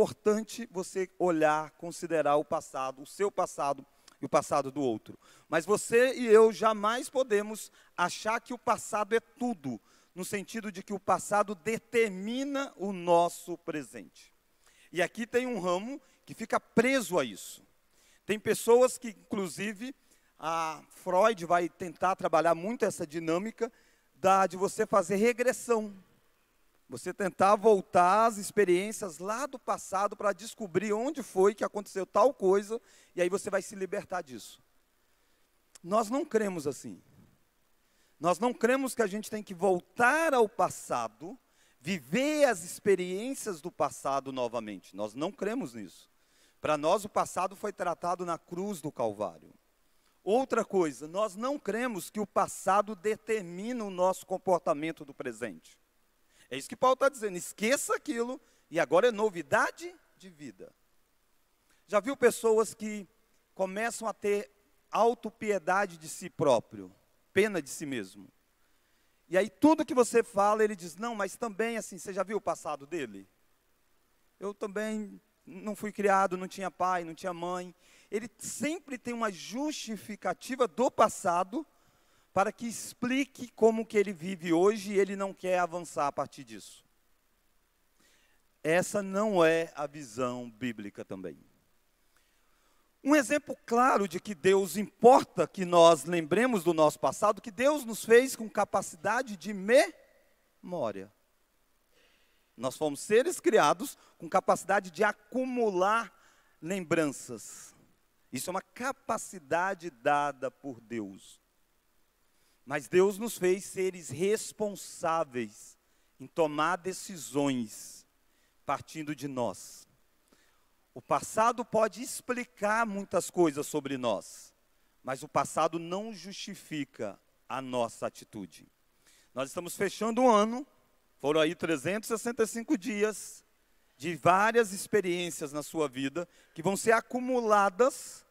importante você olhar, considerar o passado, o seu passado e o passado do outro. Mas você e eu jamais podemos achar que o passado é tudo, no sentido de que o passado determina o nosso presente. E aqui tem um ramo que fica preso a isso. Tem pessoas que, inclusive, a Freud vai tentar trabalhar muito essa dinâmica de você fazer regressão. Você tentar voltar às experiências lá do passado para descobrir onde foi que aconteceu tal coisa, e aí você vai se libertar disso. Nós não cremos assim. Nós não cremos que a gente tem que voltar ao passado, viver as experiências do passado novamente. Nós não cremos nisso. Para nós, o passado foi tratado na cruz do Calvário. Outra coisa, nós não cremos que o passado determina o nosso comportamento do presente. É isso que Paulo está dizendo, esqueça aquilo e agora é novidade de vida. Já viu pessoas que começam a ter autopiedade de si próprio, pena de si mesmo? E aí tudo que você fala, ele diz, não, mas também assim, você já viu o passado dele? Eu também não fui criado, não tinha pai, não tinha mãe. Ele sempre tem uma justificativa do passado para que explique como que ele vive hoje e ele não quer avançar a partir disso. Essa não é a visão bíblica também. Um exemplo claro de que Deus importa que nós lembremos do nosso passado, que Deus nos fez com capacidade de memória. Nós fomos seres criados com capacidade de acumular lembranças. Isso é uma capacidade dada por Deus. Mas Deus nos fez seres responsáveis em tomar decisões partindo de nós. O passado pode explicar muitas coisas sobre nós, mas o passado não justifica a nossa atitude. Nós estamos fechando o ano, foram aí 365 dias de várias experiências na sua vida, que vão ser acumuladas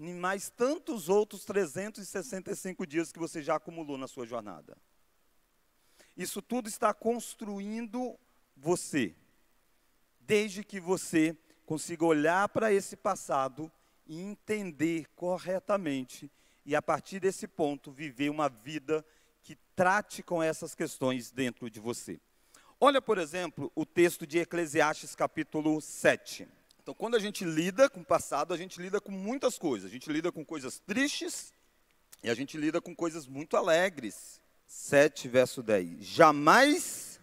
em mais tantos outros 365 dias que você já acumulou na sua jornada. Isso tudo está construindo você, desde que você consiga olhar para esse passado e entender corretamente, e a partir desse ponto viver uma vida que trate com essas questões dentro de você. Olha, por exemplo, o texto de Eclesiastes capítulo 7. Então, quando a gente lida com o passado, a gente lida com muitas coisas. A gente lida com coisas tristes e a gente lida com coisas muito alegres. 7, verso 10. Jamais,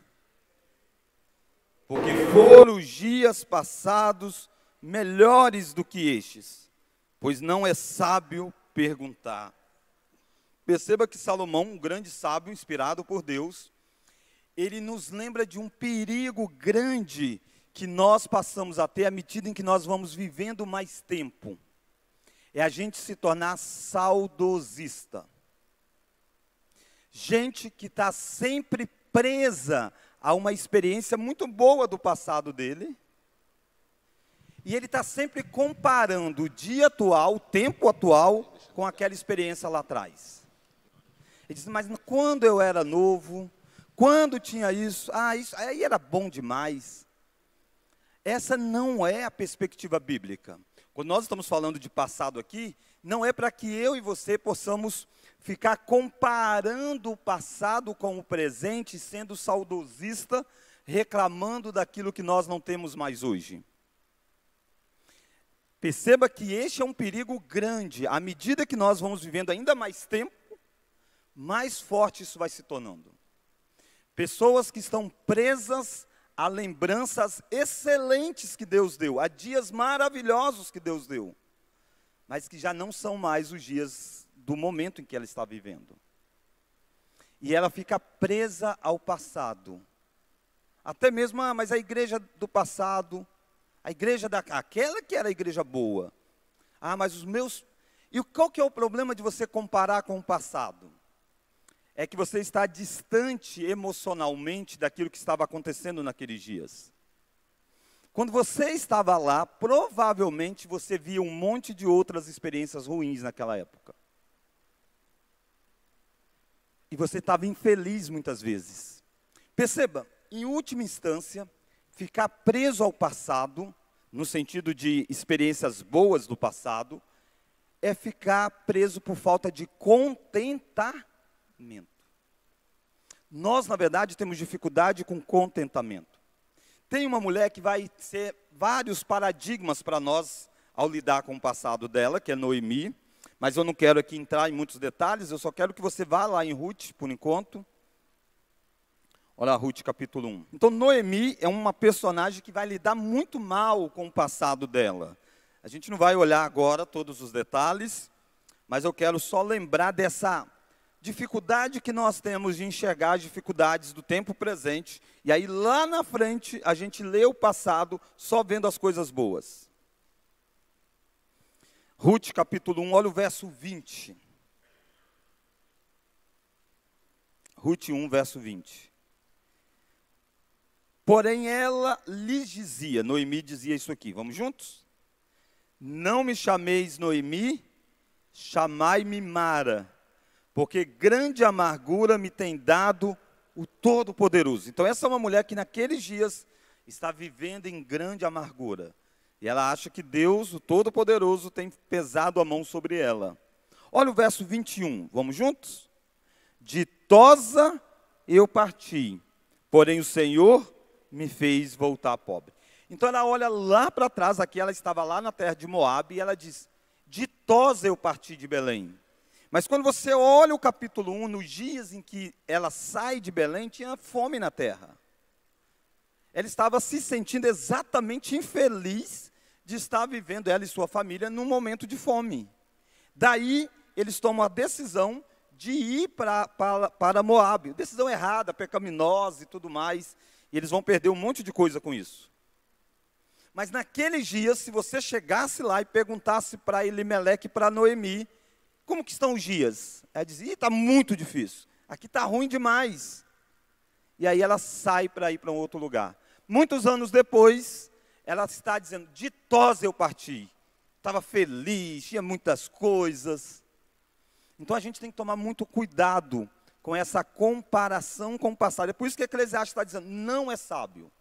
porque foram os dias passados melhores do que estes, pois não é sábio perguntar. Perceba que Salomão, um grande sábio inspirado por Deus, ele nos lembra de um perigo grande que nós passamos a ter à medida em que nós vamos vivendo mais tempo. É a gente se tornar saudosista. Gente que está sempre presa a uma experiência muito boa do passado dele. E ele está sempre comparando o dia atual, o tempo atual, com aquela experiência lá atrás. Ele diz, mas quando eu era novo, quando tinha isso, isso aí era bom demais. Essa não é a perspectiva bíblica. Quando nós estamos falando de passado aqui, não é para que eu e você possamos ficar comparando o passado com o presente, sendo saudosista, reclamando daquilo que nós não temos mais hoje. Perceba que este é um perigo grande. À medida que nós vamos vivendo ainda mais tempo, mais forte isso vai se tornando. Pessoas que estão presas a lembranças excelentes que Deus deu, a dias maravilhosos que Deus deu, mas que já não são mais os dias do momento em que ela está vivendo. E ela fica presa ao passado. Até mesmo, mas a igreja do passado, a igreja aquela que era a igreja boa. Mas os meus... E qual que é o problema de você comparar com o passado? É que você está distante emocionalmente daquilo que estava acontecendo naqueles dias. Quando você estava lá, provavelmente você via um monte de outras experiências ruins naquela época. E você estava infeliz muitas vezes. Perceba, em última instância, ficar preso ao passado no sentido de experiências boas do passado, é ficar preso por falta de contentamento. Nós, na verdade, temos dificuldade com contentamento. Tem uma mulher que vai ser vários paradigmas para nós ao lidar com o passado dela, que é Noemi, mas eu não quero aqui entrar em muitos detalhes, eu só quero que você vá lá em Ruth, por enquanto. Olha Ruth capítulo 1. Então Noemi é uma personagem que vai lidar muito mal com o passado dela. A gente não vai olhar agora todos os detalhes, mas eu quero só lembrar dessa dificuldade que nós temos de enxergar as dificuldades do tempo presente, e aí lá na frente a gente lê o passado só vendo as coisas boas. Ruth capítulo 1, olha o verso 20. Ruth 1, verso 20. Porém ela lhes dizia, Noemi dizia isso aqui, vamos juntos? Não me chameis Noemi, chamai-me Mara, porque grande amargura me tem dado o Todo-Poderoso. Então essa é uma mulher que naqueles dias está vivendo em grande amargura. E ela acha que Deus, o Todo-Poderoso, tem pesado a mão sobre ela. Olha o verso 21, vamos juntos? Ditosa eu parti, porém o Senhor me fez voltar pobre. Então ela olha lá para trás, aqui ela estava lá na terra de Moabe, e ela diz, ditosa eu parti de Belém. Mas quando você olha o capítulo 1, nos dias em que ela sai de Belém, tinha fome na terra. Ela estava se sentindo exatamente infeliz de estar vivendo, ela e sua família, num momento de fome. Daí, eles tomam a decisão de ir para Moabe. Decisão errada, pecaminosa e tudo mais. E eles vão perder um monte de coisa com isso. Mas naqueles dias, se você chegasse lá e perguntasse para Elimeleque e para Noemi, como que estão os dias? Ela dizia, está muito difícil. Aqui está ruim demais. E aí ela sai para ir para um outro lugar. Muitos anos depois, ela está dizendo, ditosa eu parti. Estava feliz, tinha muitas coisas. Então a gente tem que tomar muito cuidado com essa comparação com o passado. É por isso que Eclesiastes está dizendo, não é sábio.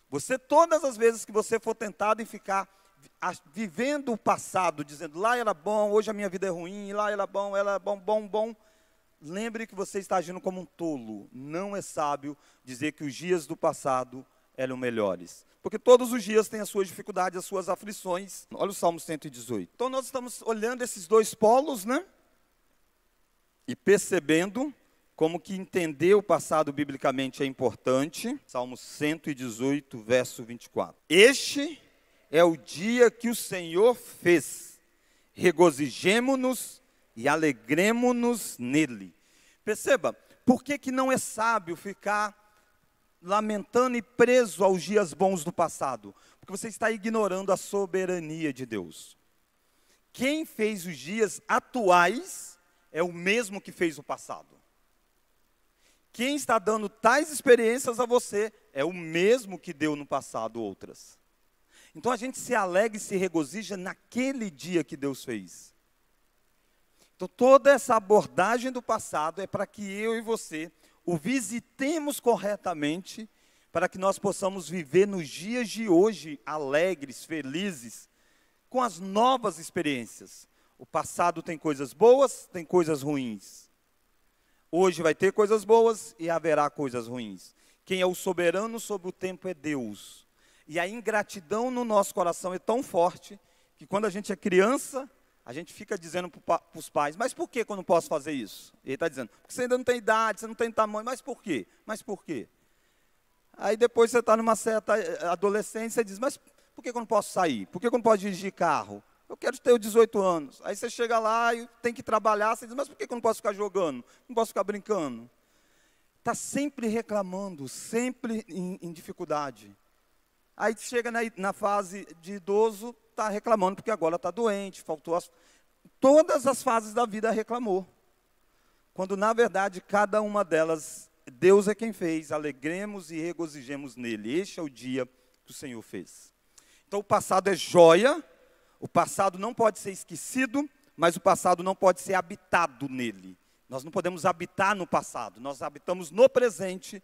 Você, todas as vezes que você for tentado em ficar vivendo o passado, dizendo, lá era bom, hoje a minha vida é ruim, lá era bom, bom. Lembre que você está agindo como um tolo. Não é sábio dizer que os dias do passado eram melhores. Porque todos os dias têm as suas dificuldades, as suas aflições. Olha o Salmo 118. Então nós estamos olhando esses dois polos, né? E percebendo como que entender o passado biblicamente é importante. Salmo 118, verso 24. Este é o dia que o Senhor fez. Regozijemo-nos e alegremo-nos nele. Perceba, por que não é sábio ficar lamentando e preso aos dias bons do passado? Porque você está ignorando a soberania de Deus. Quem fez os dias atuais é o mesmo que fez o passado. Quem está dando tais experiências a você é o mesmo que deu no passado outras. Então a gente se alegra e se regozija naquele dia que Deus fez. Então toda essa abordagem do passado é para que eu e você o visitemos corretamente, para que nós possamos viver nos dias de hoje alegres, felizes, com as novas experiências. O passado tem coisas boas, tem coisas ruins. Hoje vai ter coisas boas e haverá coisas ruins. Quem é o soberano sobre o tempo é Deus. E a ingratidão no nosso coração é tão forte, que quando a gente é criança, a gente fica dizendo para os pais, mas por que eu não posso fazer isso? Ele está dizendo, porque você ainda não tem idade, você não tem tamanho, mas por quê? Mas por quê? Aí depois você está numa certa adolescência e diz, mas por que eu não posso sair? Por que eu não posso dirigir carro? Eu quero ter 18 anos. Aí você chega lá e tem que trabalhar, você diz, mas por que eu não posso ficar jogando? Não posso ficar brincando? Está sempre reclamando, sempre em dificuldade. Aí chega na fase de idoso, está reclamando porque agora está doente, faltou todas as fases da vida reclamou. Quando na verdade cada uma delas, Deus é quem fez, alegremos e regozijemos nele. Este é o dia que o Senhor fez. Então o passado é joia, o passado não pode ser esquecido, mas o passado não pode ser habitado nele. Nós não podemos habitar no passado, nós habitamos no presente,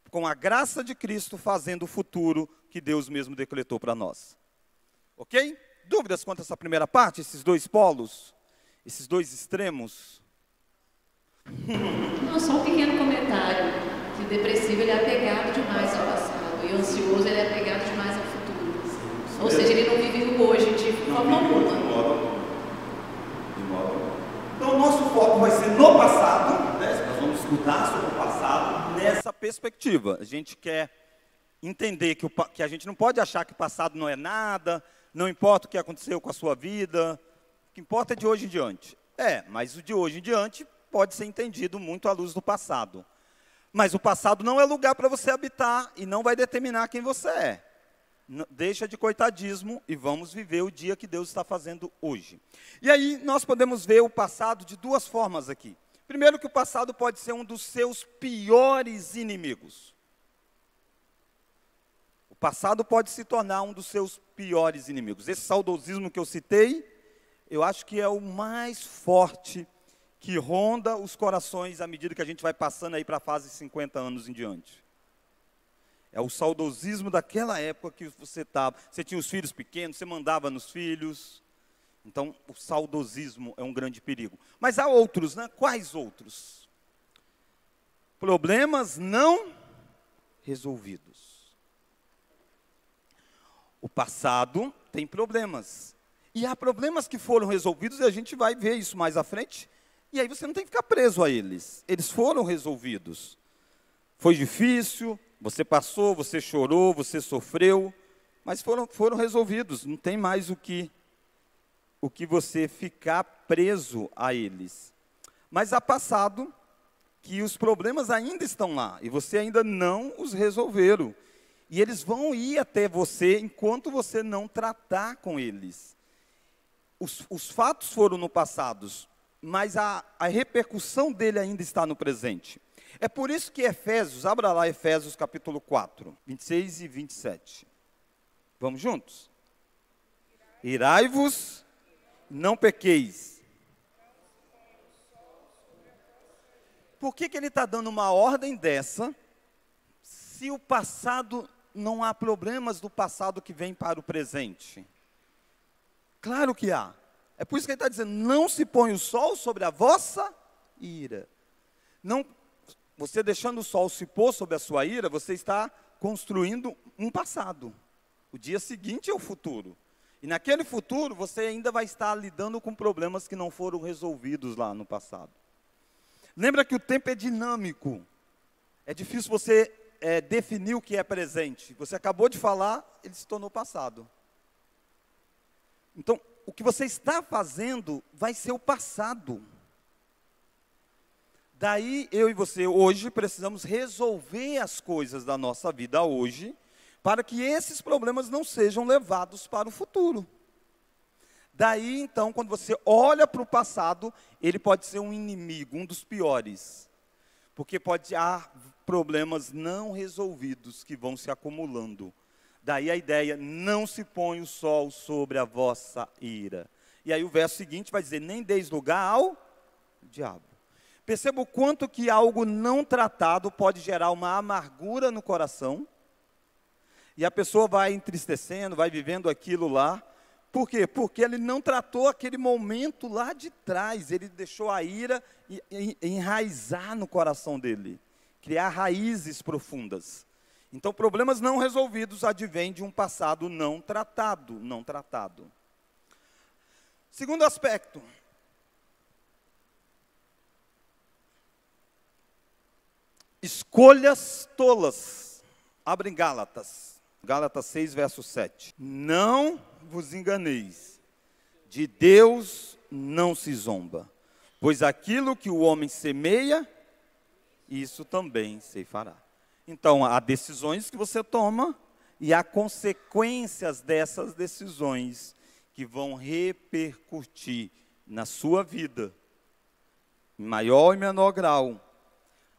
com a graça de Cristo, fazendo o futuro que Deus mesmo decretou para nós. Ok? Dúvidas quanto a essa primeira parte, esses dois polos, esses dois extremos? Não, só um pequeno comentário, que o depressivo ele é apegado demais ao passado, e o ansioso ele é apegado demais ao futuro. Ou seja, ele não vive o hoje de forma alguma. Então o nosso foco vai ser no passado, né? Nós vamos estudar sobre o passado nessa perspectiva. A gente quer entender que a gente não pode achar que o passado não é nada, não importa o que aconteceu com a sua vida, o que importa é de hoje em diante. Mas o de hoje em diante pode ser entendido muito à luz do passado. Mas o passado não é lugar para você habitar e não vai determinar quem você é. Deixa de coitadismo e vamos viver o dia que Deus está fazendo hoje. E aí nós podemos ver o passado de duas formas aqui. Primeiro, que o passado pode ser um dos seus piores inimigos. O passado pode se tornar um dos seus piores inimigos. Esse saudosismo que eu citei, eu acho que é o mais forte que ronda os corações à medida que a gente vai passando aí para a fase de 50 anos em diante. É o saudosismo daquela época que você estava. Você tinha os filhos pequenos, você mandava nos filhos. Então, o saudosismo é um grande perigo. Mas há outros, né? Quais outros? Problemas não resolvidos. O passado tem problemas. E há problemas que foram resolvidos, e a gente vai ver isso mais à frente. E aí você não tem que ficar preso a eles. Eles foram resolvidos. Foi difícil, você passou, você chorou, você sofreu, mas foram resolvidos. Não tem mais o que você ficar preso a eles. Mas há passado que os problemas ainda estão lá, e você ainda não os resolveram. E eles vão ir até você enquanto você não tratar com eles. Os fatos foram no passado, mas a repercussão dele ainda está no presente. É por isso que Efésios, abra lá Efésios capítulo 4, 26 e 27. Vamos juntos? Irai-vos, não pequeis. Por que ele está dando uma ordem dessa, se o passado, não há problemas do passado que vem para o presente? Claro que há. É por isso que ele está dizendo, não se põe o sol sobre a vossa ira. Não, você deixando o sol se pôr sobre a sua ira, você está construindo um passado. O dia seguinte é o futuro. E naquele futuro, você ainda vai estar lidando com problemas que não foram resolvidos lá no passado. Lembra que o tempo é dinâmico. É difícil você definir o que é presente. Você acabou de falar, ele se tornou passado. Então, o que você está fazendo vai ser o passado. Daí, eu e você, hoje, precisamos resolver as coisas da nossa vida hoje, para que esses problemas não sejam levados para o futuro. Daí, então, quando você olha para o passado, ele pode ser um inimigo, um dos piores. Porque pode haver problemas não resolvidos que vão se acumulando. Daí a ideia, não se põe o sol sobre a vossa ira. E aí o verso seguinte vai dizer, nem deis lugar ao diabo. Perceba o quanto que algo não tratado pode gerar uma amargura no coração. E a pessoa vai entristecendo, vai vivendo aquilo lá. Por quê? Porque ele não tratou aquele momento lá de trás. Ele deixou a ira enraizar no coração dele. Criar raízes profundas. Então, problemas não resolvidos advêm de um passado não tratado. Segundo aspecto. Escolhas tolas. Abre em Gálatas. Gálatas 6, verso 7. Não vos enganeis. De Deus não se zomba. Pois aquilo que o homem semeia, isso também se fará. Então, há decisões que você toma e há consequências dessas decisões que vão repercutir na sua vida, em maior e menor grau.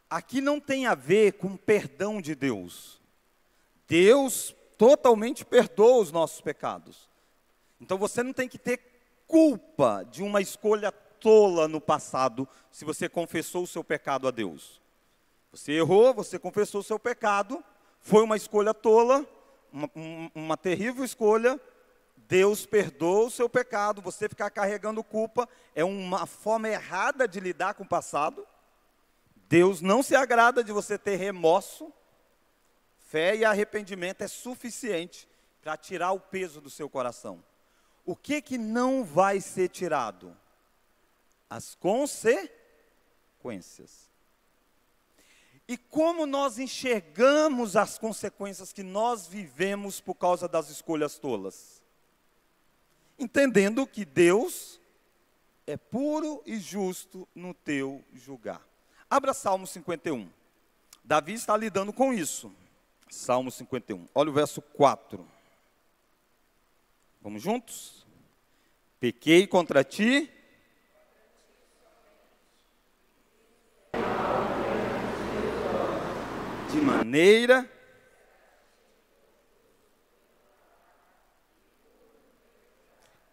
Aqui não tem a ver com perdão de Deus. Deus totalmente perdoa os nossos pecados. Então, você não tem que ter culpa de uma escolha tola no passado, se você confessou o seu pecado a Deus. Você errou, você confessou o seu pecado, foi uma escolha tola, uma terrível escolha. Deus perdoa o seu pecado. Você ficar carregando culpa é uma forma errada de lidar com o passado. Deus não se agrada de você ter remorso. Fé e arrependimento é suficiente para tirar o peso do seu coração. O que não vai ser tirado? As consequências. E como nós enxergamos as consequências que nós vivemos por causa das escolhas tolas? Entendendo que Deus é puro e justo no teu julgar. Abra Salmo 51. Davi está lidando com isso. Salmo 51. Olha o verso 4. Vamos juntos? Pequei contra ti. De maneira.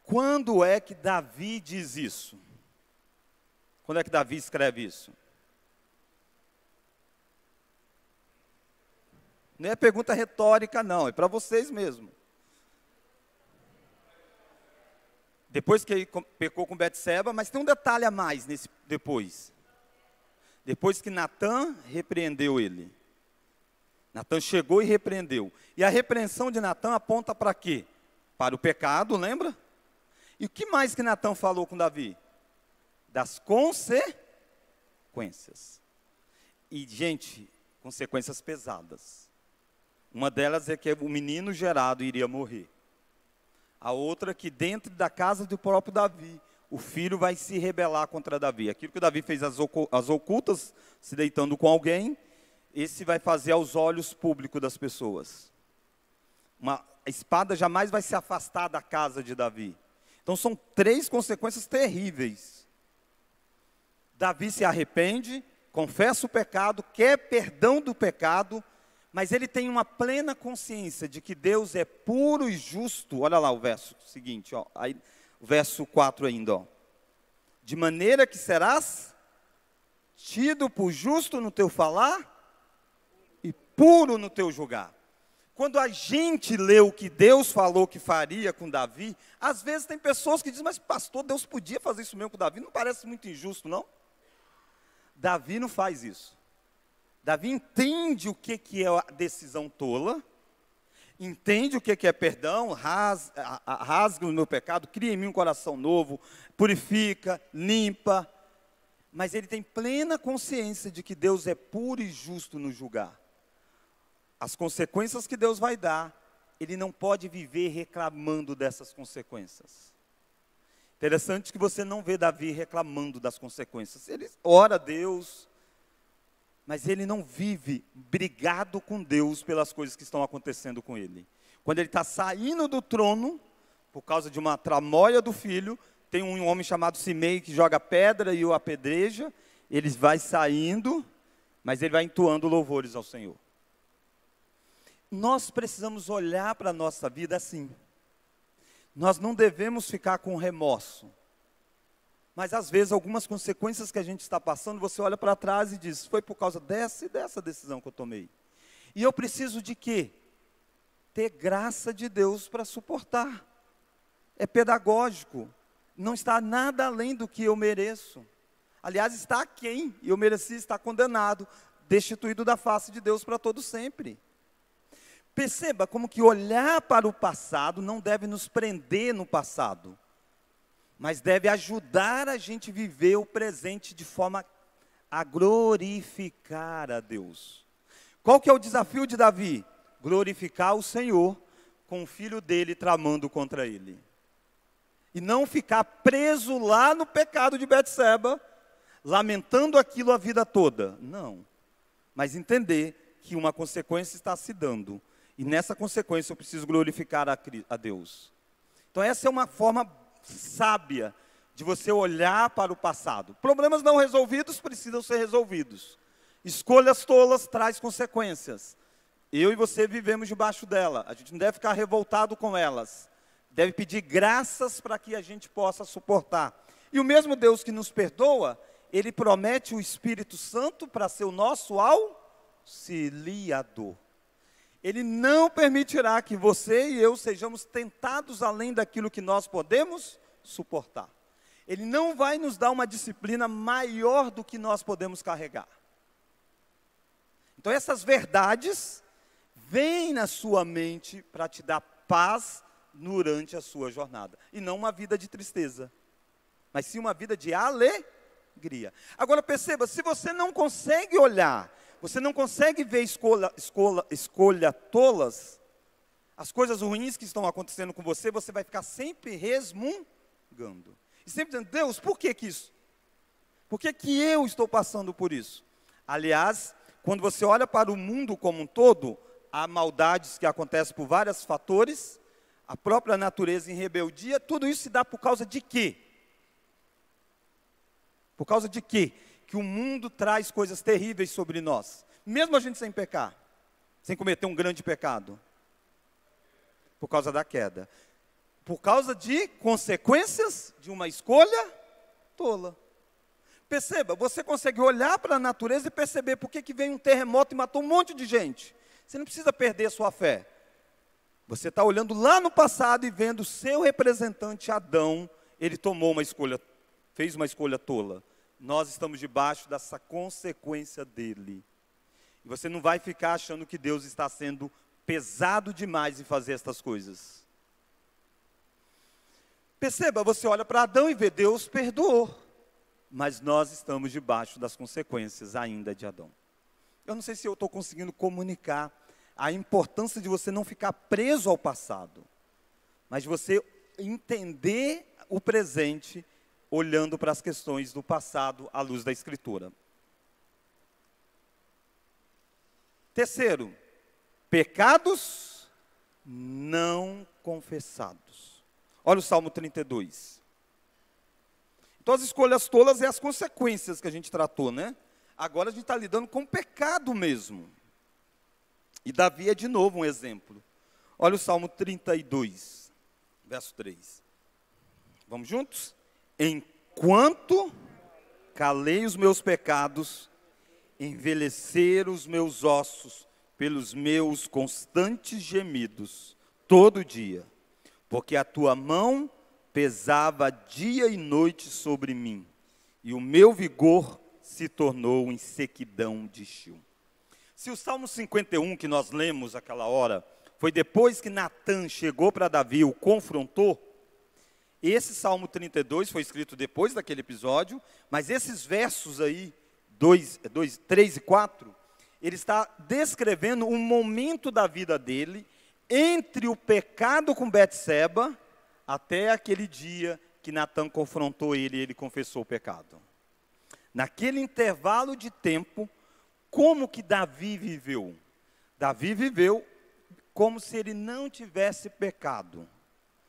Quando é que Davi diz isso? Quando é que Davi escreve isso? Não é pergunta retórica, não, é para vocês mesmo. Depois que ele pecou com Betseba, mas tem um detalhe a mais nesse depois. Depois que Natã repreendeu ele. Natã chegou e repreendeu. E a repreensão de Natã aponta para quê? Para o pecado, lembra? E o que mais que Natã falou com Davi? Das consequências. E, gente, consequências pesadas. Uma delas é que o menino gerado iria morrer. A outra é que dentro da casa do próprio Davi, o filho vai se rebelar contra Davi. Aquilo que Davi fez às ocultas, se deitando com alguém, esse vai fazer aos olhos públicos das pessoas. A espada jamais vai se afastar da casa de Davi. Então são 3 consequências terríveis. Davi se arrepende, confessa o pecado, quer perdão do pecado, mas ele tem uma plena consciência de que Deus é puro e justo. Olha lá o verso seguinte, ó, aí, o verso 4 ainda. Ó. De maneira que serás tido por justo no teu falar e puro no teu julgar. Quando a gente lê o que Deus falou que faria com Davi, às vezes tem pessoas que dizem, mas pastor, Deus podia fazer isso mesmo com Davi, não parece muito injusto, não? Davi não faz isso. Davi entende o que é a decisão tola, entende o que é perdão, rasga o meu pecado, cria em mim um coração novo, purifica, limpa, mas ele tem plena consciência de que Deus é puro e justo no julgar. As consequências que Deus vai dar, ele não pode viver reclamando dessas consequências. Interessante que você não vê Davi reclamando das consequências. Ele ora a Deus, mas ele não vive brigado com Deus pelas coisas que estão acontecendo com ele. Quando ele está saindo do trono, por causa de uma tramóia do filho, tem um homem chamado Simei que joga pedra e o apedreja, ele vai saindo, mas ele vai entoando louvores ao Senhor. Nós precisamos olhar para a nossa vida assim. Nós não devemos ficar com remorso. Mas às vezes algumas consequências que a gente está passando, você olha para trás e diz, foi por causa dessa e dessa decisão que eu tomei. E eu preciso de quê? Ter graça de Deus para suportar. É pedagógico. Não está nada além do que eu mereço. Aliás, está aquém, e eu mereci estar condenado, destituído da face de Deus para todo sempre. Perceba como que olhar para o passado não deve nos prender no passado, mas deve ajudar a gente a viver o presente de forma a glorificar a Deus. Qual que é o desafio de Davi? Glorificar o Senhor com o filho dele tramando contra ele. E não ficar preso lá no pecado de Betseba, lamentando aquilo a vida toda. Não. Mas entender que uma consequência está se dando. E nessa consequência eu preciso glorificar a Deus. Então essa é uma forma sábia de você olhar para o passado. Problemas não resolvidos precisam ser resolvidos. Escolhas tolas traz consequências. Eu e você vivemos debaixo dela. A gente não deve ficar revoltado com elas. Deve pedir graças para que a gente possa suportar. E o mesmo Deus que nos perdoa, Ele promete o Espírito Santo para ser o nosso auxiliador. Ele não permitirá que você e eu sejamos tentados além daquilo que nós podemos suportar. Ele não vai nos dar uma disciplina maior do que nós podemos carregar. Então essas verdades vêm na sua mente para te dar paz durante a sua jornada. E não uma vida de tristeza, mas sim uma vida de alegria. Agora perceba, se você não consegue olhar, você não consegue ver escolha tolas, as coisas ruins que estão acontecendo com você, você vai ficar sempre resmungando. E sempre dizendo, Deus, por que isso? Por que eu estou passando por isso? Aliás, quando você olha para o mundo como um todo, há maldades que acontecem por vários fatores, a própria natureza em rebeldia, tudo isso se dá por causa de quê? Por causa de quê? Que o mundo traz coisas terríveis sobre nós, mesmo a gente sem pecar, sem cometer um grande pecado, por causa da queda, por causa de consequências de uma escolha tola. Perceba, você consegue olhar para a natureza e perceber por que veio um terremoto e matou um monte de gente. Você não precisa perder a sua fé. Você está olhando lá no passado e vendo o seu representante Adão, ele tomou uma escolha, fez uma escolha tola. Nós estamos debaixo dessa consequência dele. E você não vai ficar achando que Deus está sendo pesado demais em fazer estas coisas. Perceba, você olha para Adão e vê, Deus perdoou. Mas nós estamos debaixo das consequências ainda de Adão. Eu não sei se eu estou conseguindo comunicar a importância de você não ficar preso ao passado, mas de você entender o presente, olhando para as questões do passado à luz da Escritura. Terceiro, pecados não confessados. Olha o Salmo 32. Então as escolhas tolas e as consequências que a gente tratou, né? Agora a gente está lidando com o pecado mesmo. E Davi é de novo um exemplo. Olha o Salmo 32, verso 3. Vamos juntos? Enquanto calei os meus pecados, envelheceram os meus ossos pelos meus constantes gemidos, todo dia, porque a tua mão pesava dia e noite sobre mim, e o meu vigor se tornou em sequidão de chão. Se o Salmo 51 que nós lemos aquela hora, foi depois que Natã chegou para Davi, o confrontou, esse Salmo 32 foi escrito depois daquele episódio, mas esses versos aí, 3 e 4, ele está descrevendo um momento da vida dele, entre o pecado com Betseba, até aquele dia que Natã confrontou ele e ele confessou o pecado. Naquele intervalo de tempo, como que Davi viveu? Davi viveu como se ele não tivesse pecado.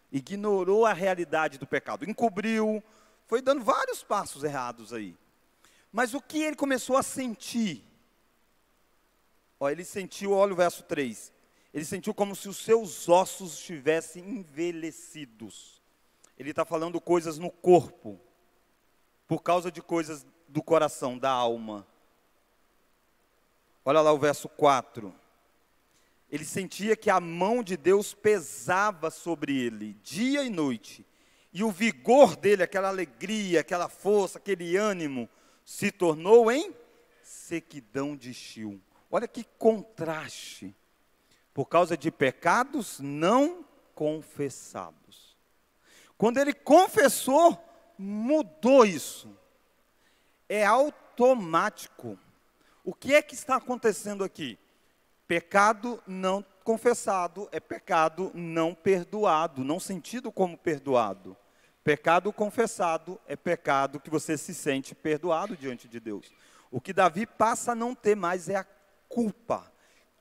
Ignorou a realidade do pecado, encobriu, foi dando vários passos errados aí. Mas o que ele começou a sentir? Ele sentiu, olha o verso 3. Ele sentiu como se os seus ossos estivessem envelhecidos. Ele está falando coisas no corpo, por causa de coisas do coração, da alma. Olha lá o verso 4. Ele sentia que a mão de Deus pesava sobre ele, dia e noite. E o vigor dele, aquela alegria, aquela força, aquele ânimo, se tornou em sequidão de chão. Olha que contraste. Por causa de pecados não confessados. Quando ele confessou, mudou isso. É automático. O que é que está acontecendo aqui? Pecado não confessado é pecado não perdoado, não sentido como perdoado. Pecado confessado é pecado que você se sente perdoado diante de Deus. O que Davi passa a não ter mais é a culpa.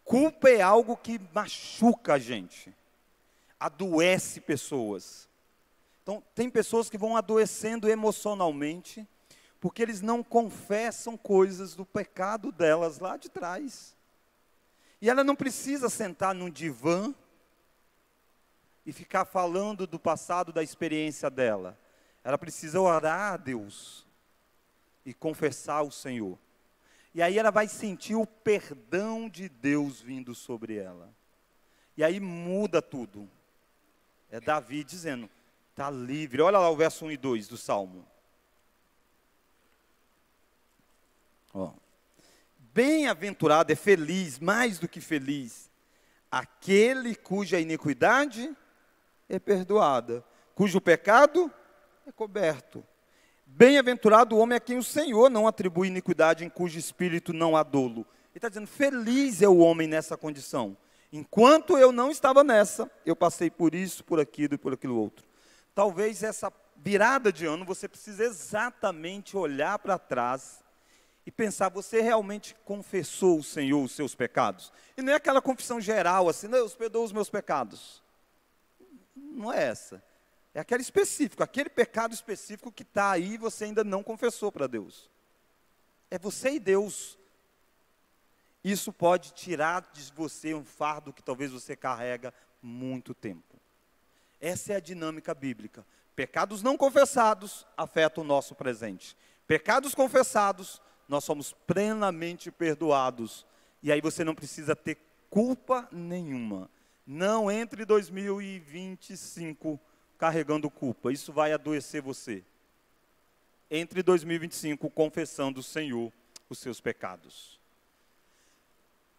Culpa é algo que machuca a gente, adoece pessoas. Então, tem pessoas que vão adoecendo emocionalmente, porque eles não confessam coisas do pecado delas lá de trás. E ela não precisa sentar num divã e ficar falando do passado, da experiência dela. Ela precisa orar a Deus e confessar ao Senhor. E aí ela vai sentir o perdão de Deus vindo sobre ela. E aí muda tudo. É Davi dizendo, está livre. Olha lá o verso 1 e 2 do Salmo. Ó. Bem-aventurado, é feliz, mais do que feliz, aquele cuja iniquidade é perdoada, cujo pecado é coberto. Bem-aventurado o homem a quem o Senhor não atribui iniquidade, em cujo espírito não há dolo. Ele está dizendo, feliz é o homem nessa condição. Enquanto eu não estava nessa, eu passei por isso, por aquilo e por aquilo outro. Talvez essa virada de ano, você precise exatamente olhar para trás e pensar, você realmente confessou o Senhor os seus pecados? E não é aquela confissão geral, assim, não, eu perdoo os meus pecados. Não é essa. É aquele específico, aquele pecado específico que está aí e você ainda não confessou para Deus. É você e Deus. Isso pode tirar de você um fardo que talvez você carrega muito tempo. Essa é a dinâmica bíblica. Pecados não confessados afetam o nosso presente. Pecados confessados, nós somos plenamente perdoados. E aí você não precisa ter culpa nenhuma. Não entre 2025 carregando culpa. Isso vai adoecer você. Entre 2025 confessando o Senhor os seus pecados.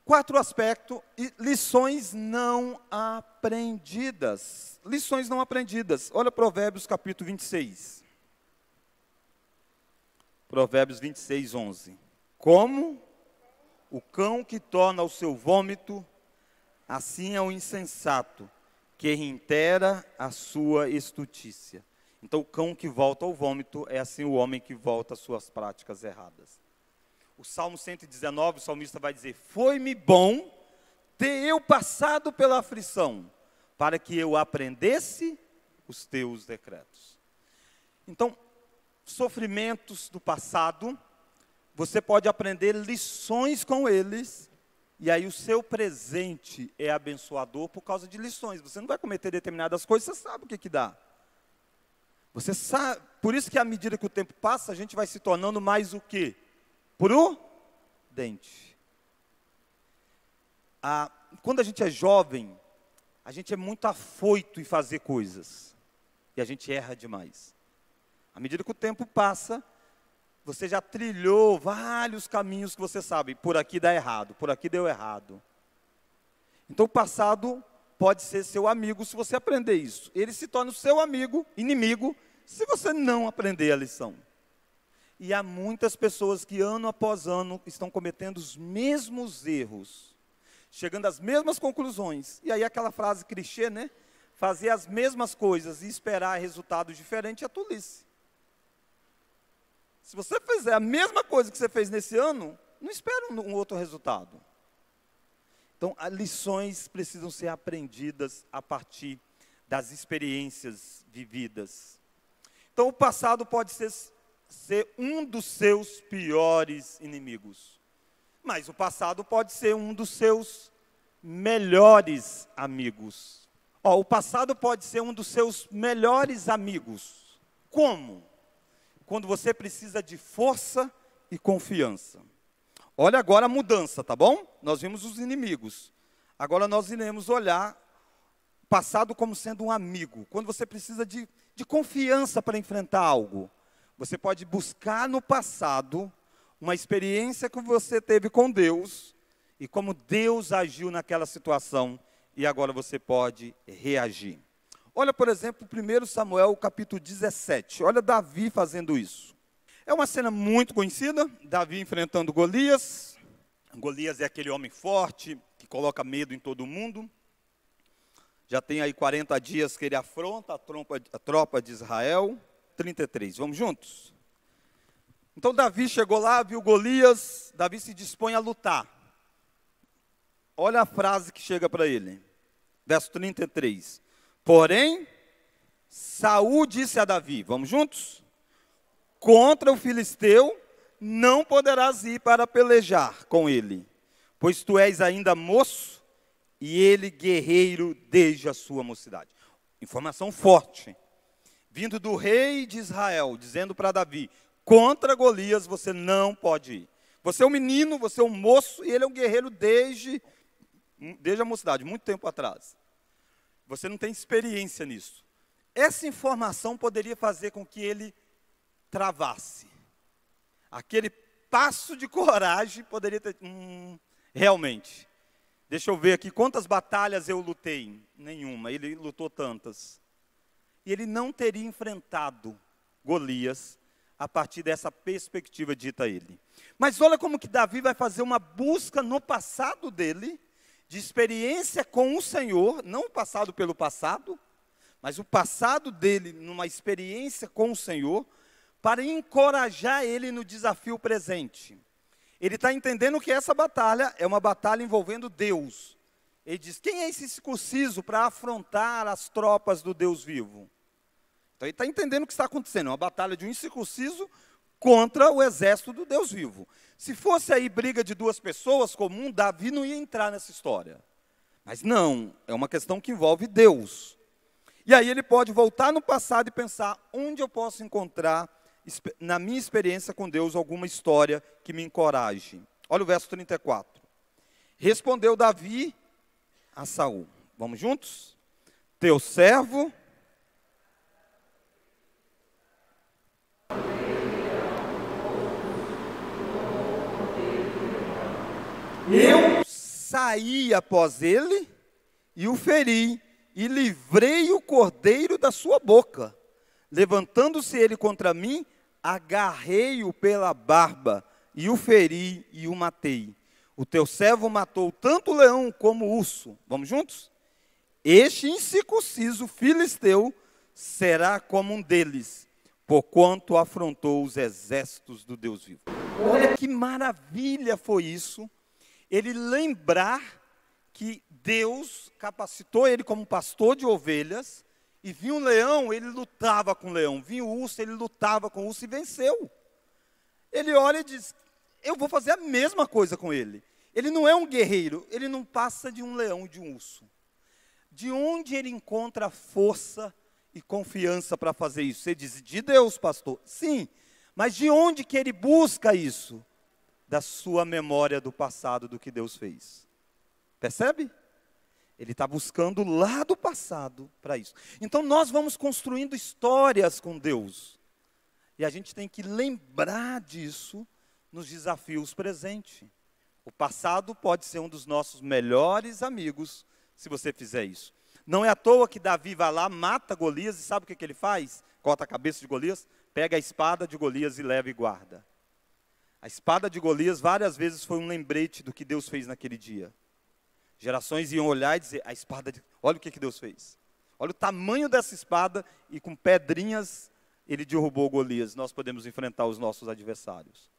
4 aspectos, lições não aprendidas. Lições não aprendidas. Olha Provérbios capítulo 26. Provérbios 26, 11. Como o cão que torna o seu vômito, assim é o insensato, que reitera a sua estutícia. Então, o cão que volta ao vômito é assim o homem que volta às suas práticas erradas. O Salmo 119, o salmista vai dizer, foi-me bom ter eu passado pela aflição, para que eu aprendesse os teus decretos. Então, sofrimentos do passado, você pode aprender lições com eles, e aí o seu presente é abençoador por causa de lições. Você não vai cometer determinadas coisas, você sabe o que que dá. Você sabe, por isso que à medida que o tempo passa, a gente vai se tornando mais o quê? Prudente. Quando a gente é jovem, a gente é muito afoito em fazer coisas. E a gente erra demais. À medida que o tempo passa, você já trilhou vários caminhos que você sabe. Por aqui dá errado, por aqui deu errado. Então o passado pode ser seu amigo se você aprender isso. Ele se torna o seu amigo, inimigo, se você não aprender a lição. E há muitas pessoas que ano após ano estão cometendo os mesmos erros, chegando às mesmas conclusões. E aí aquela frase clichê, né? Fazer as mesmas coisas e esperar resultados diferentes é tolice. Se você fizer a mesma coisa que você fez nesse ano, não espere um outro resultado. Então, as lições precisam ser aprendidas a partir das experiências vividas. Então, o passado pode ser um dos seus piores inimigos. Mas o passado pode ser um dos seus melhores amigos. O passado pode ser um dos seus melhores amigos. Como? Quando você precisa de força e confiança. Olha agora a mudança, tá bom? Nós vimos os inimigos. Agora nós iremos olhar o passado como sendo um amigo. Quando você precisa de confiança para enfrentar algo. Você pode buscar no passado uma experiência que você teve com Deus e como Deus agiu naquela situação e agora você pode reagir. Olha, por exemplo, 1 Samuel, capítulo 17. Olha Davi fazendo isso. É uma cena muito conhecida, Davi enfrentando Golias. Golias é aquele homem forte, que coloca medo em todo mundo. Já tem aí 40 dias que ele afronta a tropa de Israel. 33, vamos juntos? Então Davi chegou lá, viu Golias, Davi se dispõe a lutar. Olha a frase que chega para ele. Verso 33. Porém, Saul disse a Davi, vamos juntos? Contra o filisteu não poderás ir para pelejar com ele, pois tu és ainda moço e ele guerreiro desde a sua mocidade. Informação forte, vindo do rei de Israel, dizendo para Davi, contra Golias você não pode ir. Você é um menino, você é um moço e ele é um guerreiro desde desde a mocidade, muito tempo atrás. Você não tem experiência nisso. Essa informação poderia fazer com que ele travasse. Aquele passo de coragem poderia ter... realmente. Deixa eu ver aqui, quantas batalhas eu lutei? Nenhuma, ele lutou tantas. E ele não teria enfrentado Golias a partir dessa perspectiva dita a ele. Mas olha como que Davi vai fazer uma busca no passado dele, de experiência com o Senhor, não o passado pelo passado, mas o passado dele numa experiência com o Senhor, para encorajar ele no desafio presente. Ele está entendendo que essa batalha é uma batalha envolvendo Deus. Ele diz, quem é esse circunciso para afrontar as tropas do Deus vivo? Então ele está entendendo o que está acontecendo, uma batalha de um incircunciso contra o exército do Deus vivo. Se fosse aí briga de duas pessoas comum, Davi não ia entrar nessa história. Mas não, é uma questão que envolve Deus. E aí ele pode voltar no passado e pensar, onde eu posso encontrar, na minha experiência com Deus, alguma história que me encoraje. Olha o verso 34. Respondeu Davi a Saul. Vamos juntos? Teu servo... Eu saí após ele e o feri, e livrei o cordeiro da sua boca. Levantando-se ele contra mim, agarrei-o pela barba, e o feri e o matei. O teu servo matou tanto o leão como o urso. Vamos juntos? Este incircunciso filisteu será como um deles, porquanto afrontou os exércitos do Deus vivo. Olha que maravilha foi isso. Ele lembrar que Deus capacitou ele como pastor de ovelhas, e vinha um leão, ele lutava com o leão, vinha o urso, ele lutava com o urso e venceu. Ele olha e diz, eu vou fazer a mesma coisa com ele. Ele não é um guerreiro, ele não passa de um leão e de um urso. De onde ele encontra força e confiança para fazer isso? Você diz, de Deus, pastor. Sim, mas de onde que ele busca isso? Da sua memória do passado, do que Deus fez. Percebe? Ele está buscando lá do passado para isso. Então nós vamos construindo histórias com Deus. E a gente tem que lembrar disso nos desafios presentes. O passado pode ser um dos nossos melhores amigos, se você fizer isso. Não é à toa que Davi vai lá, mata Golias, e sabe o que ele faz? Corta a cabeça de Golias, pega a espada de Golias e leva e guarda. A espada de Golias várias vezes foi um lembrete do que Deus fez naquele dia. Gerações iam olhar e dizer, a espada, olha o que Deus fez. Olha o tamanho dessa espada, e com pedrinhas ele derrubou Golias. Nós podemos enfrentar os nossos adversários.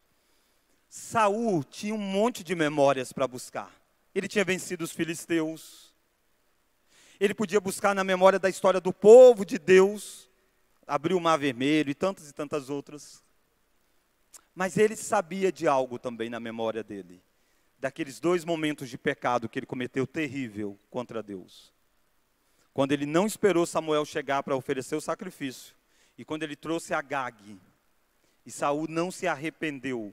Saul tinha um monte de memórias para buscar. Ele tinha vencido os filisteus. Ele podia buscar na memória da história do povo de Deus, abriu o Mar Vermelho e tantas outras. Mas ele sabia de algo também na memória dele, daqueles 2 momentos de pecado que ele cometeu terrível contra Deus. Quando ele não esperou Samuel chegar para oferecer o sacrifício, e quando ele trouxe Agag, e Saul não se arrependeu.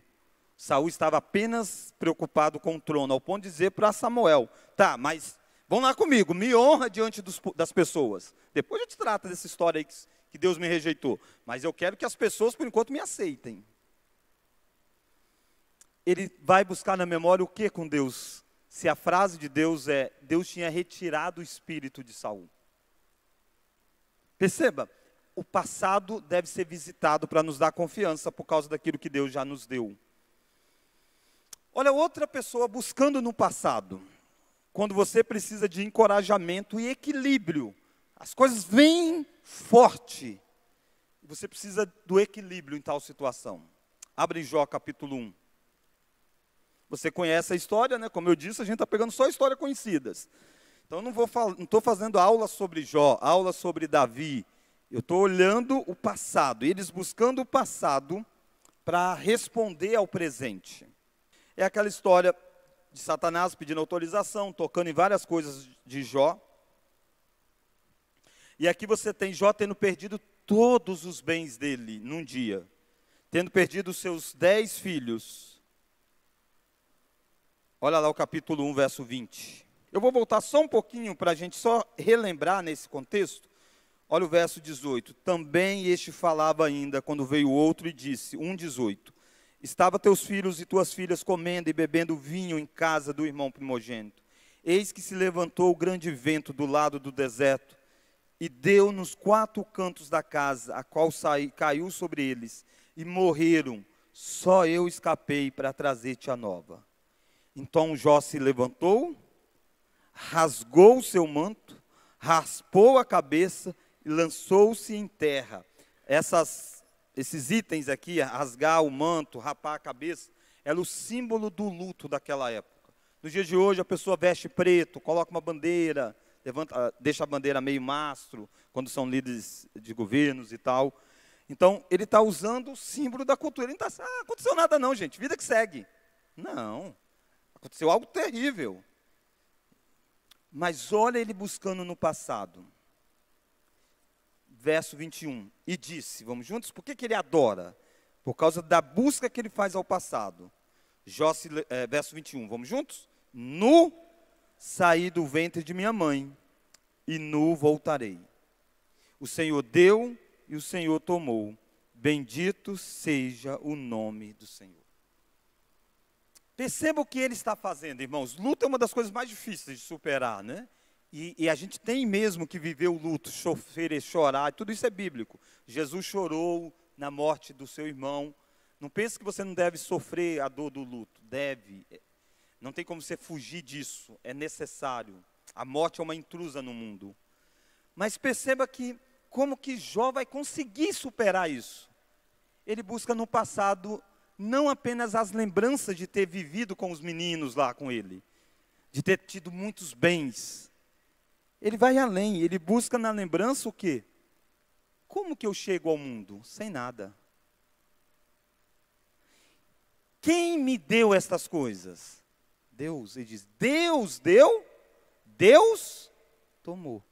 Saul estava apenas preocupado com o trono, ao ponto de dizer para Samuel, tá, mas vão lá comigo, me honra diante das pessoas. Depois a gente trata dessa história aí que Deus me rejeitou, mas eu quero que as pessoas por enquanto me aceitem. Ele vai buscar na memória o que com Deus? Se a frase de Deus é, Deus tinha retirado o espírito de Saul. Perceba, o passado deve ser visitado para nos dar confiança por causa daquilo que Deus já nos deu. Olha, outra pessoa buscando no passado, quando você precisa de encorajamento e equilíbrio. As coisas vêm forte, você precisa do equilíbrio em tal situação. Abre Jó capítulo 1. Você conhece a história, né? Como eu disse, a gente está pegando só histórias conhecidas. Então, não estou fazendo aula sobre Jó, aula sobre Davi. Eu estou olhando o passado, eles buscando o passado para responder ao presente. É aquela história de Satanás pedindo autorização, tocando em várias coisas de Jó. E aqui você tem Jó tendo perdido todos os bens dele num dia. Tendo perdido os seus 10 filhos. Olha lá o capítulo 1, verso 20. Eu vou voltar só um pouquinho para a gente só relembrar nesse contexto. Olha o verso 18. Também este falava ainda, quando veio outro e disse, 1:18. Estava teus filhos e tuas filhas comendo e bebendo vinho em casa do irmão primogênito. Eis que se levantou o grande vento do lado do deserto, e deu nos 4 cantos da casa, a qual caiu sobre eles, e morreram. Só eu escapei para trazer-te a nova. Então Jó se levantou, rasgou o seu manto, raspou a cabeça e lançou-se em terra. Esses itens aqui, rasgar o manto, rapar a cabeça, era o símbolo do luto daquela época. Nos dias de hoje a pessoa veste preto, coloca uma bandeira, deixa a bandeira meio mastro, quando são líderes de governos e tal. Então, ele está usando o símbolo da cultura. Ele não está, aconteceu nada não, gente, vida que segue. Não, aconteceu algo terrível. Mas olha ele buscando no passado. Verso 21, e disse, vamos juntos? Por que ele adora? Por causa da busca que ele faz ao passado. Verso 21, vamos juntos? Nu saí do ventre de minha mãe, e nu voltarei. O Senhor deu, e o Senhor tomou. Bendito seja o nome do Senhor. Perceba o que ele está fazendo, irmãos. Luto é uma das coisas mais difíceis de superar, né? E a gente tem mesmo que viver o luto, sofrer, chorar, tudo isso é bíblico. Jesus chorou na morte do seu irmão. Não pense que você não deve sofrer a dor do luto. Deve. Não tem como você fugir disso. É necessário. A morte é uma intrusa no mundo. Mas perceba que como que Jó vai conseguir superar isso? Ele busca no passado não apenas as lembranças de ter vivido com os meninos lá com ele, de ter tido muitos bens. Ele vai além, ele busca na lembrança o quê? Como que eu chego ao mundo? Sem nada. Quem me deu estas coisas? Deus. Ele diz, Deus deu, Deus tomou.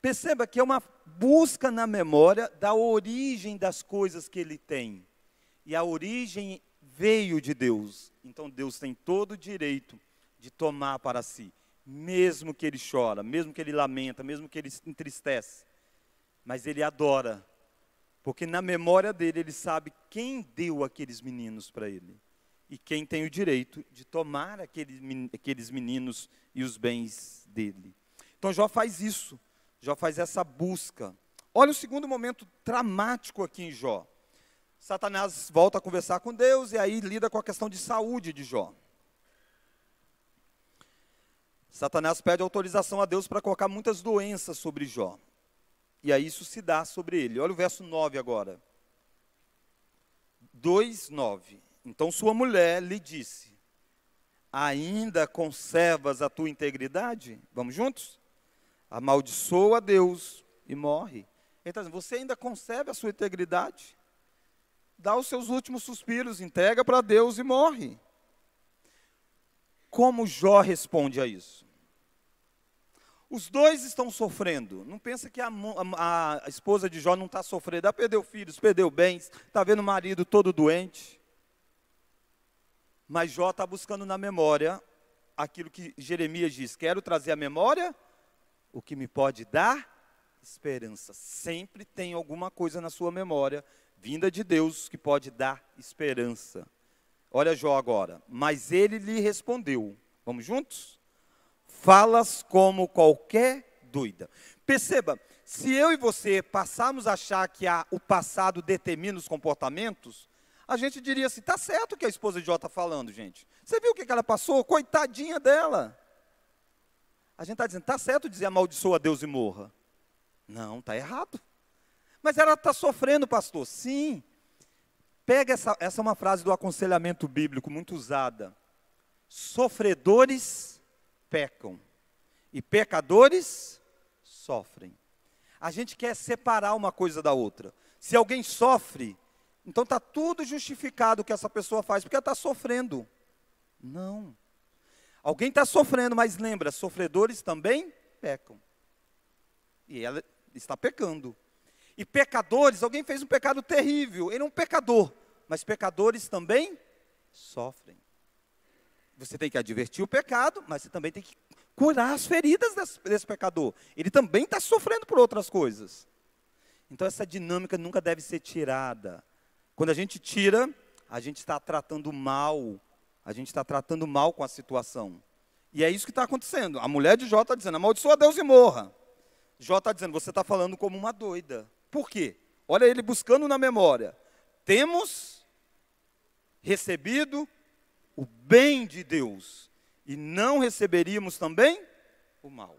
Perceba que é uma busca na memória da origem das coisas que ele tem. E a origem veio de Deus. Então Deus tem todo o direito de tomar para si. Mesmo que ele chora, mesmo que ele lamenta, mesmo que ele se entristece. Mas ele adora. Porque na memória dele, ele sabe quem deu aqueles meninos para ele. E quem tem o direito de tomar aqueles meninos e os bens dele. Então Jó faz isso. Jó faz essa busca. Olha o segundo momento dramático aqui em Jó. Satanás volta a conversar com Deus e aí lida com a questão de saúde de Jó. Satanás pede autorização a Deus para colocar muitas doenças sobre Jó. E aí isso se dá sobre ele. Olha o verso 9 agora. 2:9. Então sua mulher lhe disse, ainda conservas a tua integridade? Vamos juntos? Amaldiçoa a Deus e morre. Ele está dizendo, você ainda conserva a sua integridade? Dá os seus últimos suspiros, entrega para Deus e morre. Como Jó responde a isso? Os dois estão sofrendo. Não pensa que a esposa de Jó não está sofrendo. Ela perdeu filhos, perdeu bens, está vendo o marido todo doente. Mas Jó está buscando na memória aquilo que Jeremias diz. Quero trazer à memória o que me pode dar esperança. Sempre tem alguma coisa na sua memória, vinda de Deus, que pode dar esperança. Olha Jó agora. Mas ele lhe respondeu. Vamos juntos? Falas como qualquer doida. Perceba, se eu e você passarmos a achar que o passado determina os comportamentos, a gente diria assim, está certo o que a esposa de Jó está falando, gente. Você viu o que ela passou? Coitadinha dela. A gente está dizendo, está certo dizer amaldiçoa a Deus e morra. Não, está errado. Mas ela está sofrendo, pastor. Sim. Pega essa é uma frase do aconselhamento bíblico muito usada. Sofredores pecam e pecadores sofrem. A gente quer separar uma coisa da outra. Se alguém sofre, então está tudo justificado o que essa pessoa faz, porque ela está sofrendo. Não. Alguém está sofrendo, mas lembra, sofredores também pecam. E ela está pecando. E pecadores, alguém fez um pecado terrível, ele é um pecador, mas pecadores também sofrem. Você tem que advertir o pecado, mas você também tem que curar as feridas desse pecador. Ele também está sofrendo por outras coisas. Então essa dinâmica nunca deve ser tirada. Quando a gente tira, a gente está tratando mal. A gente está tratando mal com a situação. E é isso que está acontecendo. A mulher de Jó está dizendo, amaldiçoa Deus e morra. Jó está dizendo, você está falando como uma doida. Por quê? Olha ele buscando na memória. Temos recebido o bem de Deus e não receberíamos também o mal.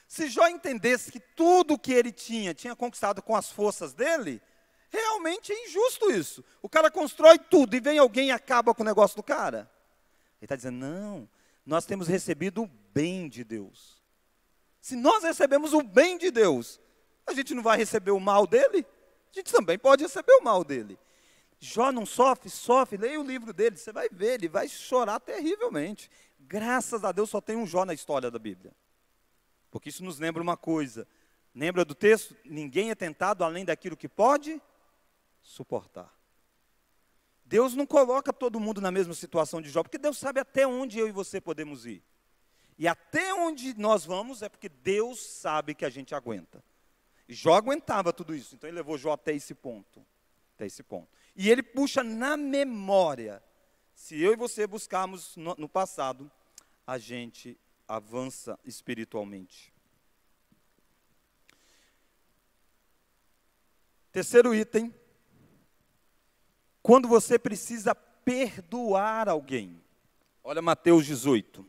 Se Jó entendesse que tudo que ele tinha conquistado com as forças dele, realmente é injusto isso. O cara constrói tudo e vem alguém e acaba com o negócio do cara. Ele está dizendo, não, nós temos recebido o bem de Deus. Se nós recebemos o bem de Deus, a gente não vai receber o mal dele? A gente também pode receber o mal dele. Jó não sofre, leia o livro dele, você vai ver, ele vai chorar terrivelmente. Graças a Deus só tem um Jó na história da Bíblia. Porque isso nos lembra uma coisa. Lembra do texto? Ninguém é tentado além daquilo que pode suportar. Deus não coloca todo mundo na mesma situação de Jó, porque Deus sabe até onde eu e você podemos ir. E até onde nós vamos é porque Deus sabe que a gente aguenta. E Jó aguentava tudo isso, então ele levou Jó até esse ponto. E ele puxa na memória. Se eu e você buscarmos no passado, a gente avança espiritualmente. Terceiro item. Quando você precisa perdoar alguém. Olha Mateus 18.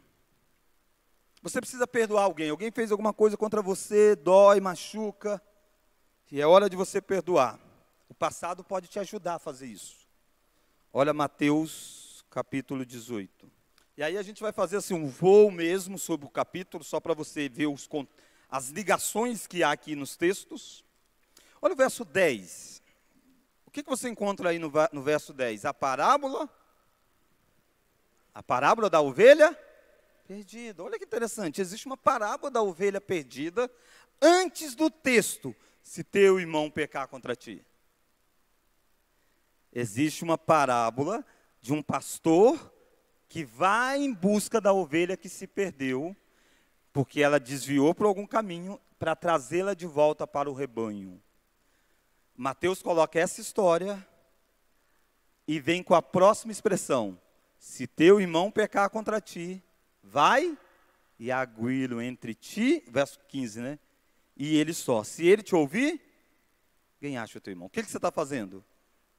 Você precisa perdoar alguém. Alguém fez alguma coisa contra você, dói, machuca. E é hora de você perdoar. O passado pode te ajudar a fazer isso. Olha Mateus capítulo 18. E aí a gente vai fazer assim um voo mesmo sobre o capítulo, só para você ver as ligações que há aqui nos textos. Olha o verso 10. O que você encontra aí no verso 10? A parábola da ovelha perdida. Olha que interessante, existe uma parábola da ovelha perdida antes do texto, se teu irmão pecar contra ti. Existe uma parábola de um pastor que vai em busca da ovelha que se perdeu, porque ela desviou por algum caminho, para trazê-la de volta para o rebanho. Mateus coloca essa história e vem com a próxima expressão. Se teu irmão pecar contra ti, vai e arguí-lo entre ti, verso 15, né? E ele só. Se ele te ouvir, ganhaste o teu irmão. O que você está fazendo?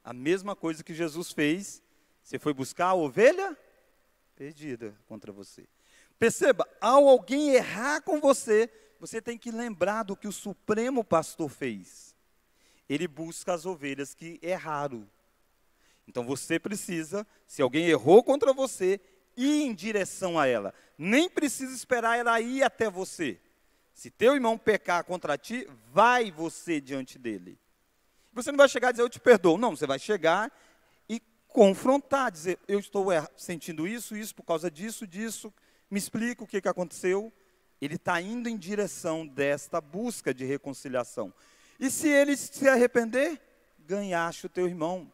A mesma coisa que Jesus fez. Você foi buscar a ovelha perdida contra você. Perceba, ao alguém errar com você, você tem que lembrar do que o Supremo Pastor fez. Ele busca as ovelhas que erraram. Então você precisa, se alguém errou contra você, ir em direção a ela. Nem precisa esperar ela ir até você. Se teu irmão pecar contra ti, vai você diante dele. Você não vai chegar e dizer, eu te perdoo. Não, você vai chegar e confrontar, dizer, eu estou sentindo isso por causa disso, me explica o que aconteceu. Ele está indo em direção desta busca de reconciliação. E se ele se arrepender, ganhaste o teu irmão.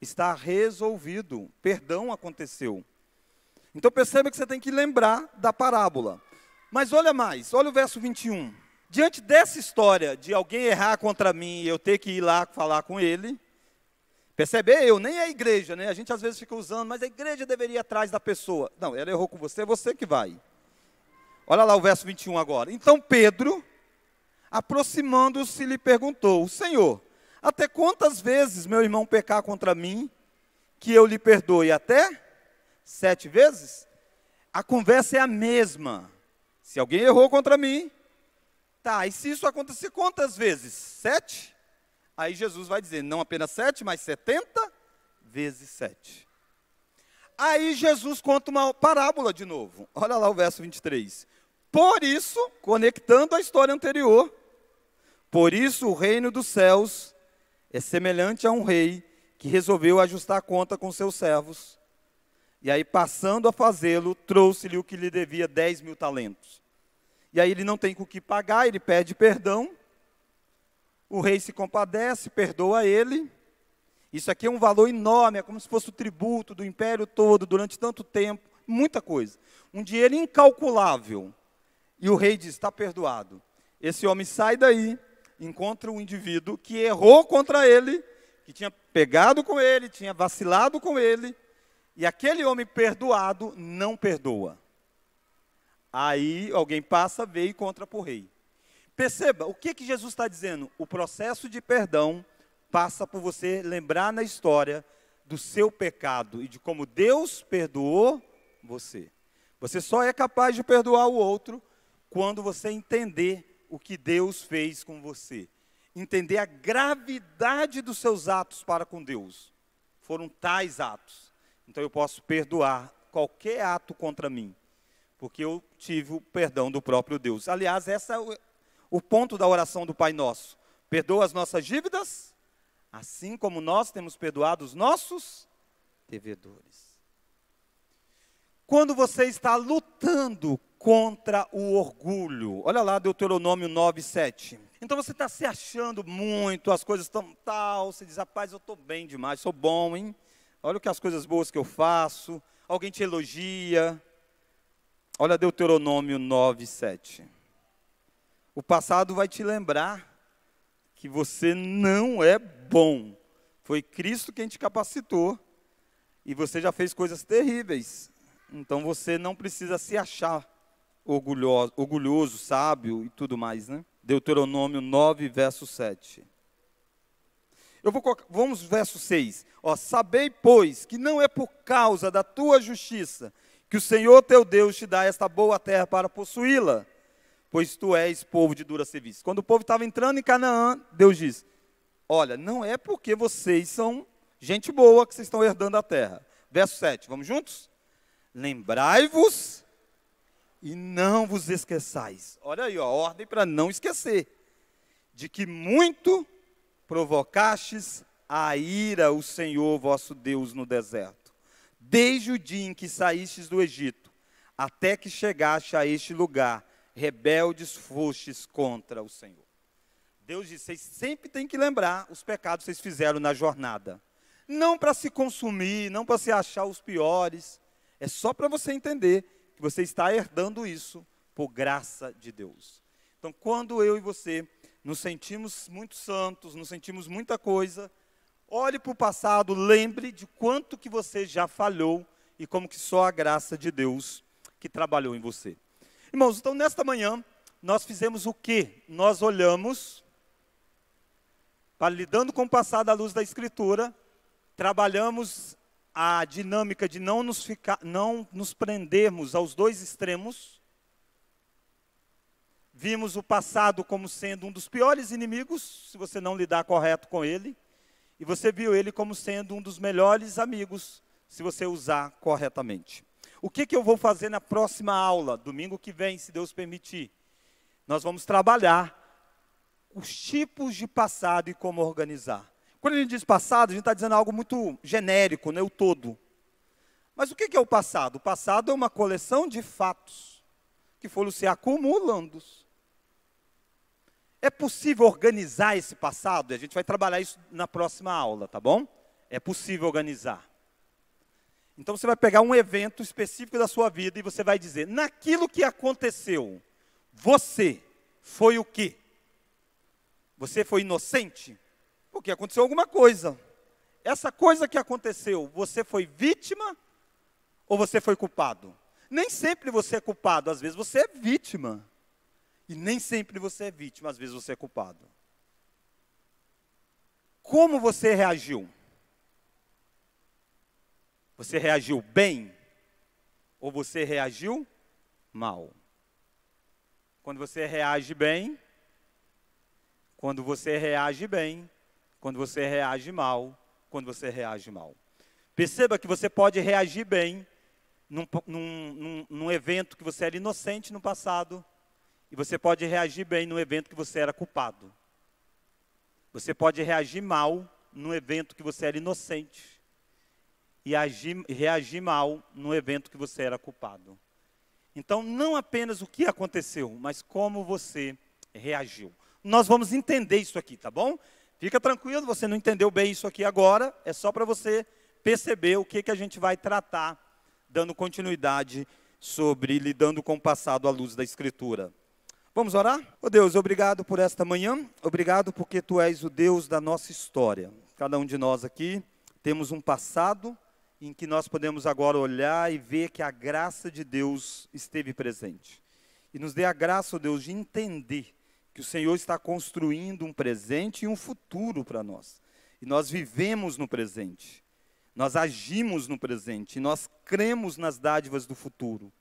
Está resolvido, perdão aconteceu. Então perceba que você tem que lembrar da parábola. Mas olha mais, olha o verso 21. Diante dessa história de alguém errar contra mim e eu ter que ir lá falar com ele, percebe? Eu, nem a igreja, né? A gente às vezes fica usando, mas a igreja deveria ir atrás da pessoa. Não, ela errou com você, é você que vai. Olha lá o verso 21 agora. Então Pedro, aproximando-se, lhe perguntou, Senhor, até quantas vezes meu irmão pecar contra mim, que eu lhe perdoe? Até 7 vezes? A conversa é a mesma. Se alguém errou contra mim, tá, e se isso acontecer quantas vezes? 7? Aí Jesus vai dizer, não apenas 7, mas 70 vezes 7. Aí Jesus conta uma parábola de novo. Olha lá o verso 23. Por isso, conectando a história anterior, por isso o reino dos céus é semelhante a um rei que resolveu ajustar a conta com seus servos. E aí, passando a fazê-lo, trouxe-lhe o que lhe devia 10.000 talentos. E aí ele não tem com o que pagar, ele pede perdão. O rei se compadece, perdoa ele. Isso aqui é um valor enorme, é como se fosse o tributo do império todo, durante tanto tempo. muita coisa. Um dinheiro incalculável. E o rei diz, está perdoado. Esse homem sai daí, encontra um indivíduo que errou contra ele, que tinha pegado com ele, tinha vacilado com ele, e aquele homem perdoado não perdoa. Aí alguém passa, vê e contra para o rei. Perceba, o que Jesus está dizendo? O processo de perdão passa por você lembrar na história do seu pecado e de como Deus perdoou você. Você só é capaz de perdoar o outro quando você entender o que Deus fez com você. Entender a gravidade dos seus atos para com Deus. Foram tais atos. Então eu posso perdoar qualquer ato contra mim, porque eu tive o perdão do próprio Deus. Aliás, esse é o ponto da oração do Pai Nosso. Perdoa as nossas dívidas, assim como nós temos perdoado os nossos devedores. Quando você está lutando contra o orgulho, olha lá Deuteronômio 9:7. Então você está se achando muito, as coisas estão tal, você diz, rapaz, eu estou bem demais, sou bom, hein? Olha as coisas boas que eu faço, alguém te elogia. Olha Deuteronômio 9:7. O passado vai te lembrar que você não é bom. Foi Cristo quem te capacitou e você já fez coisas terríveis. Então você não precisa se achar orgulhoso, sábio e tudo mais, né? Deuteronômio 9, verso 7. Vamos verso 6. Sabei, pois, que não é por causa da tua justiça que o Senhor teu Deus te dá esta boa terra para possuí-la, pois tu és povo de dura serviço. Quando o povo estava entrando em Canaã, Deus diz, olha, não é porque vocês são gente boa que vocês estão herdando a terra. Verso 7, vamos juntos? Lembrai-vos e não vos esqueçais. Olha aí, ordem para não esquecer. De que muito provocastes a ira o Senhor vosso Deus no deserto, desde o dia em que saístes do Egito, até que chegaste a este lugar, rebeldes fostes contra o Senhor. Deus diz, vocês sempre têm que lembrar os pecados que vocês fizeram na jornada. Não para se consumir, não para se achar os piores, é só para você entender que você está herdando isso por graça de Deus. Então, quando eu e você nos sentimos muito santos, nos sentimos muita coisa, olhe para o passado, lembre de quanto que você já falhou e como que só a graça de Deus que trabalhou em você. Irmãos, então nesta manhã, nós fizemos o quê? Nós olhamos, para lidando com o passado à luz da Escritura, trabalhamos a dinâmica de não nos prendermos aos dois extremos. Vimos o passado como sendo um dos piores inimigos, se você não lidar correto com ele. E você viu ele como sendo um dos melhores amigos, se você usar corretamente. O que eu vou fazer na próxima aula, domingo que vem, se Deus permitir? Nós vamos trabalhar os tipos de passado e como organizar. Quando a gente diz passado, a gente está dizendo algo muito genérico, né, o todo. Mas o que é o passado? O passado é uma coleção de fatos que foram se acumulando. É possível organizar esse passado? A gente vai trabalhar isso na próxima aula, tá bom? É possível organizar. Então você vai pegar um evento específico da sua vida e você vai dizer, naquilo que aconteceu, você foi o quê? Você foi inocente? Porque aconteceu alguma coisa. Essa coisa que aconteceu, você foi vítima ou você foi culpado? Nem sempre você é culpado, às vezes você é vítima. E nem sempre você é vítima, às vezes você é culpado. Como você reagiu? Você reagiu bem ou você reagiu mal? Quando você reage bem, quando você reage bem, quando você reage mal, quando você reage mal. Perceba que você pode reagir bem num evento que você era inocente no passado, e você pode reagir bem num evento que você era culpado. Você pode reagir mal num evento que você era inocente, e reagir mal num evento que você era culpado. Então, não apenas o que aconteceu, mas como você reagiu. Nós vamos entender isso aqui, tá bom? Fica tranquilo, você não entendeu bem isso aqui agora, é só para você perceber o que a gente vai tratar dando continuidade sobre lidando com o passado à luz da Escritura. Vamos orar? Ó Deus, obrigado por esta manhã, obrigado porque Tu és o Deus da nossa história. Cada um de nós aqui temos um passado em que nós podemos agora olhar e ver que a graça de Deus esteve presente. E nos dê a graça, ó Deus, de entender que o Senhor está construindo um presente e um futuro para nós. E nós vivemos no presente, nós agimos no presente, e nós cremos nas dádivas do futuro.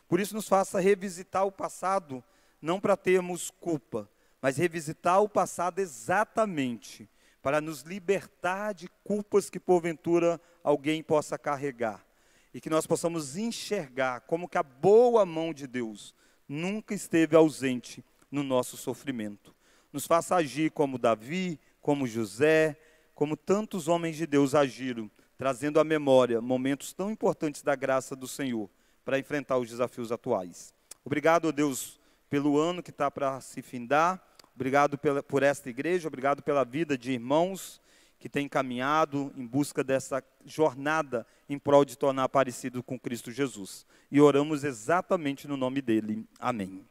Por isso nos faça revisitar o passado, não para termos culpa, mas revisitar o passado exatamente para nos libertar de culpas que porventura alguém possa carregar. E que nós possamos enxergar como que a boa mão de Deus nunca esteve ausente no nosso sofrimento. Nos faça agir como Davi, como José, como tantos homens de Deus agiram, trazendo à memória momentos tão importantes da graça do Senhor para enfrentar os desafios atuais. Obrigado, Deus, pelo ano que está para se findar. Obrigado por esta igreja, obrigado pela vida de irmãos que têm caminhado em busca dessa jornada em prol de tornar parecido com Cristo Jesus. E oramos exatamente no nome dele. Amém.